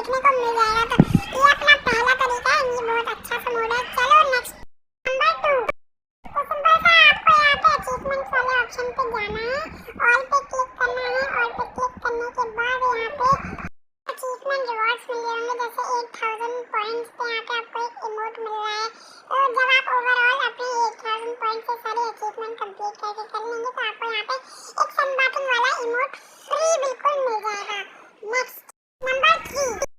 देखने को मिल जाएगा। तो ये अपना पहला तरीका है, ये बहुत अच्छा सा मोड है। चलो नेक्स्ट नंबर 2। तो सिंपल सा आपको यहाँ पे अचीवमेंट वाले ऑप्शन पे जाना है, ऑल पे क्लिक करना है। ऑल पे क्लिक करने के बाद यहाँ पे अचीवमेंट रिवॉर्ड्स मिल होंगे, जैसे 8000 पॉइंट्स पे यहाँ पे आपको एक इमोट मिल रहा है। तो जब आप ओवरऑल अपने 8000 पॉइंट से सारे अचीवमेंट कंप्लीट करके कर लेंगे तो आपको यहाँ पे एक सनबाथिंग वाला इमोट फ्री बिल्कुल मिल जाएगा। Next number 3।